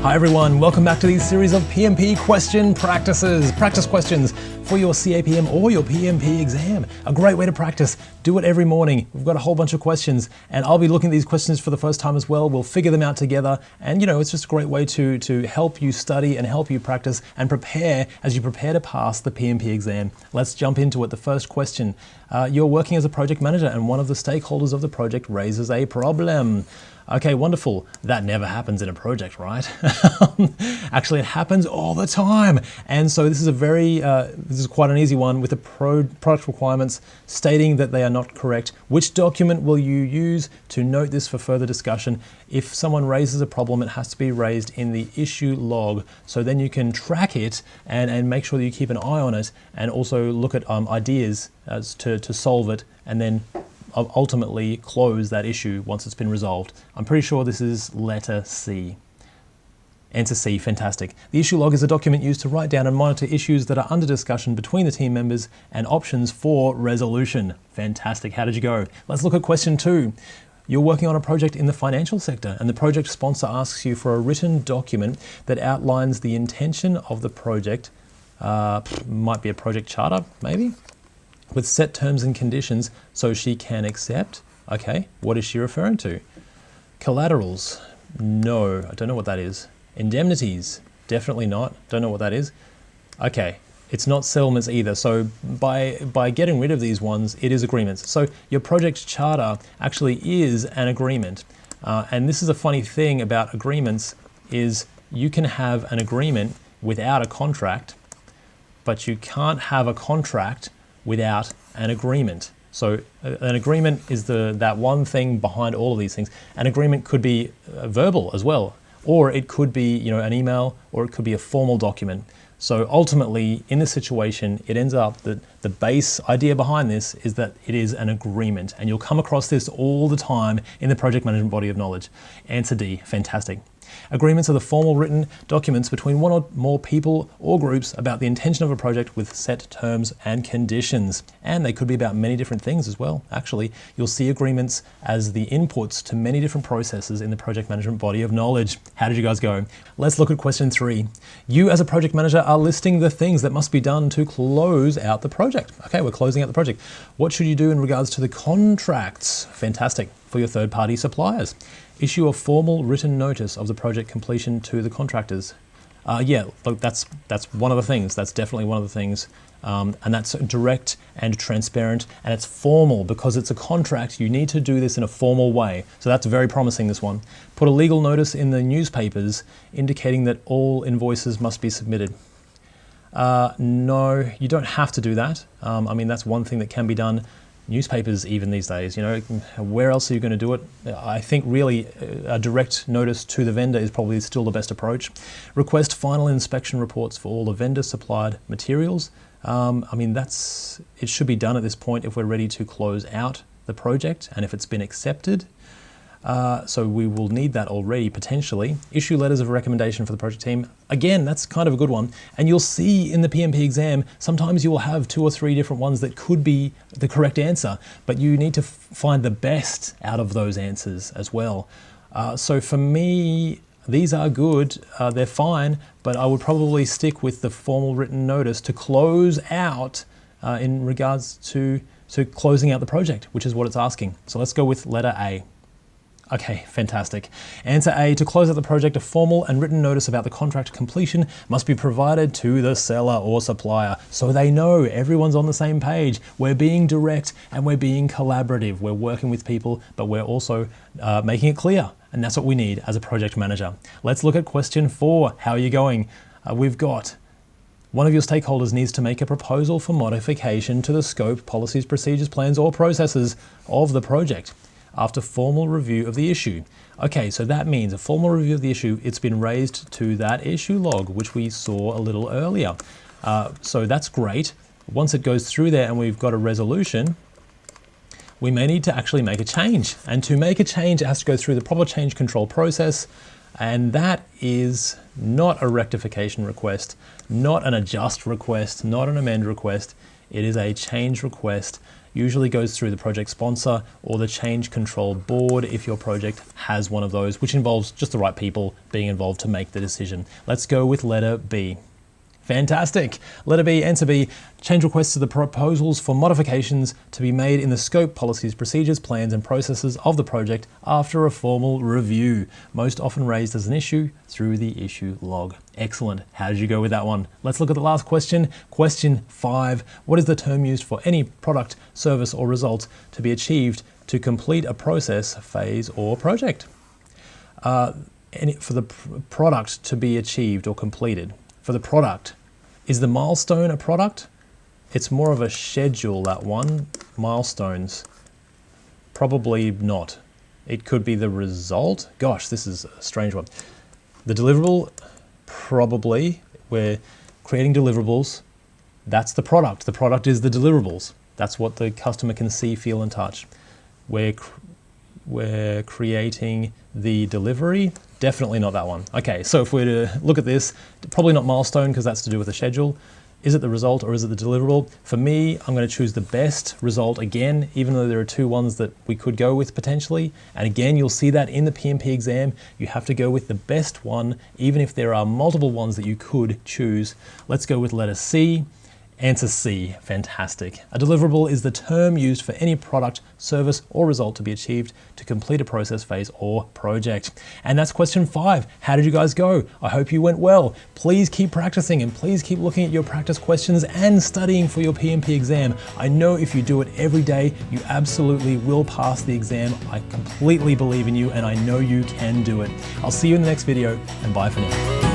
Hi everyone, welcome back to these series of PMP question practices, practice questions for your CAPM or your PMP exam. A great way to practice. Do it every morning. We've got a whole bunch of questions and I'll be looking at these questions for the first time as well. We'll figure them out together and it's just a great way to help you study and help you practice and prepare as you prepare to pass the PMP exam. Let's jump into it. The first question. You're working as a project manager and one of the stakeholders of the project raises a problem. Okay, wonderful. That never happens in a project, right? Actually, it happens all the time. And so this is quite an easy one with the product requirements stating that they are not correct. Which document will you use to note this for further discussion? If someone raises a problem, it has to be raised in the issue log. So then you can track it and make sure that you keep an eye on it and also look at ideas as to solve it and then ultimately close that issue once it's been resolved. I'm pretty sure this is letter C. Answer C, fantastic. The issue log is a document used to write down and monitor issues that are under discussion between the team members and options for resolution. Fantastic, how did you go? Let's look at question 2. You're working on a project in the financial sector and the project sponsor asks you for a written document that outlines the intention of the project. Might be a project charter, maybe? With set terms and conditions so she can accept. Okay, what is she referring to? Collaterals, no, I don't know what that is. Indemnities, definitely not, don't know what that is. Okay, it's not settlements either, so by getting rid of these ones, it is agreements. So your project charter actually is an agreement. And this is a funny thing about agreements is you can have an agreement without a contract, but you can't have a contract without an agreement. So an agreement is that one thing behind all of these things. An agreement could be verbal as well, or it could be an email, or it could be a formal document. So ultimately, in this situation, it ends up that the base idea behind this is that it is an agreement, and you'll come across this all the time in the project management body of knowledge. Answer D, fantastic. Agreements are the formal written documents between one or more people or groups about the intention of a project with set terms and conditions. And they could be about many different things as well. Actually, you'll see agreements as the inputs to many different processes in the project management body of knowledge. How did you guys go? Let's look at question 3. You as a project manager are listing the things that must be done to close out the project. Okay, we're closing out the project. What should you do in regards to the contracts? Fantastic. For your third-party suppliers. Issue a formal written notice of the project completion to the contractors. Yeah, look, that's one of the things. That's definitely one of the things. And that's direct and transparent, and it's formal because it's a contract. You need to do this in a formal way. So that's very promising, this one. Put a legal notice in the newspapers indicating that all invoices must be submitted. No, you don't have to do that. I mean, that's one thing that can be done. Newspapers even these days, where else are you going to do it? I think really a direct notice to the vendor is probably still the best approach. Request final inspection reports for all the vendor supplied materials. I mean, it should be done at this point if we're ready to close out the project and if it's been accepted. So we will need that already potentially. Issue letters of recommendation for the project team. Again, that's kind of a good one. And you'll see in the PMP exam, sometimes you will have 2 or 3 different ones that could be the correct answer, but you need to find the best out of those answers as well. So for me, these are good, they're fine, but I would probably stick with the formal written notice to close out in regards to closing out the project, which is what it's asking. So let's go with letter A. Okay, fantastic. Answer A, to close out the project, a formal and written notice about the contract completion must be provided to the seller or supplier so they know everyone's on the same page. We're being direct and we're being collaborative. We're working with people, but we're also making it clear. And that's what we need as a project manager. Let's look at question 4. How are you going? We've got one of your stakeholders needs to make a proposal for modification to the scope, policies, procedures, plans, or processes of the project after formal review of the issue. Okay, so that means a formal review of the issue, it's been raised to that issue log, which we saw a little earlier. So that's great. Once it goes through there and we've got a resolution, we may need to actually make a change. And to make a change, it has to go through the proper change control process. And that is not a rectification request, not an adjust request, not an amend request. It is a change request. usually goes through the project sponsor or the change control board if your project has one of those, which involves just the right people being involved to make the decision. Let's go with letter B. Fantastic. Letter B, answer B, change requests to the proposals for modifications to be made in the scope, policies, procedures, plans, and processes of the project after a formal review, most often raised as an issue through the issue log. Excellent. How did you go with that one? Let's look at the last question. Question 5. What is the term used for any product, service, or result to be achieved to complete a process, phase, or project? For the product to be achieved or completed. For the product, is the milestone a product? It's more of a schedule, that one. Milestones, probably not. It could be the result. Gosh, this is a strange one. The deliverable, probably. We're creating deliverables. That's the product. The product is the deliverables. That's what the customer can see, feel, and touch. We're creating the delivery. Definitely not that one. Okay, so if we're to look at this, probably not milestone because that's to do with the schedule. Is it the result or is it the deliverable? For me, I'm going to choose the best result again, even though there are two ones that we could go with potentially. And again, you'll see that in the PMP exam, you have to go with the best one, even if there are multiple ones that you could choose. Let's go with letter C. Answer C, fantastic. A deliverable is the term used for any product, service, or result to be achieved to complete a process, phase, or project. And that's question 5. How did you guys go? I hope you went well. Please keep practicing and please keep looking at your practice questions and studying for your PMP exam. I know if you do it every day, you absolutely will pass the exam. I completely believe in you and I know you can do it. I'll see you in the next video and bye for now.